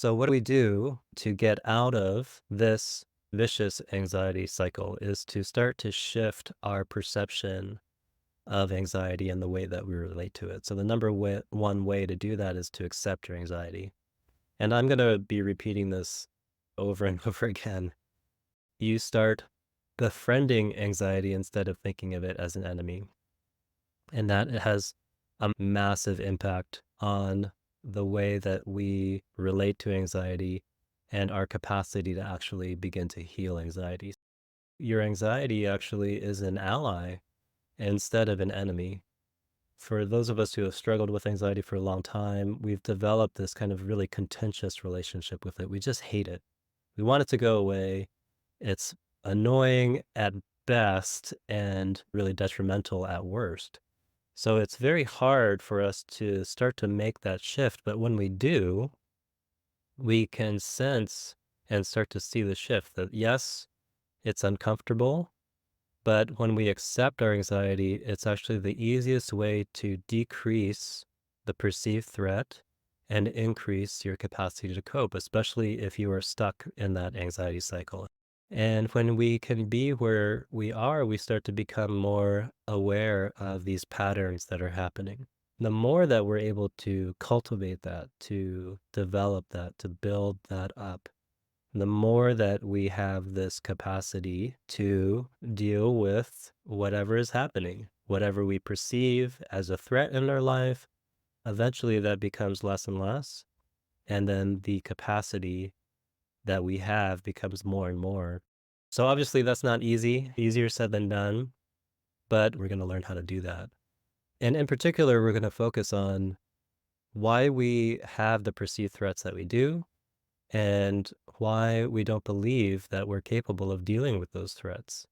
So what do we do to get out of this vicious anxiety cycle is to start to shift our perception of anxiety and the way that we relate to it. So the one way to do that is to accept your anxiety. And I'm going to be repeating this over and over again. You start befriending anxiety instead of thinking of it as an enemy. And that has a massive impact on the way that we relate to anxiety and our capacity to actually begin to heal anxiety. Your anxiety actually is an ally instead of an enemy. For those of us who have struggled with anxiety for a long time, we've developed this kind of really contentious relationship with it. We just hate it. We want it to go away. It's annoying at best and really detrimental at worst. So it's very hard for us to start to make that shift. But when we do, we can sense and start to see the shift that yes, it's uncomfortable. But when we accept our anxiety, it's actually the easiest way to decrease the perceived threat and increase your capacity to cope, especially if you are stuck in that anxiety cycle. And when we can be where we are, we start to become more aware of these patterns that are happening. The more that we're able to cultivate that, to develop that, to build that up, the more that we have this capacity to deal with whatever is happening, whatever we perceive as a threat in our life, eventually that becomes less and less. And then the capacity that we have becomes more and more. So obviously that's not easy, easier said than done, but we're going to learn how to do that. And in particular, we're going to focus on why we have the perceived threats that we do and why we don't believe that we're capable of dealing with those threats.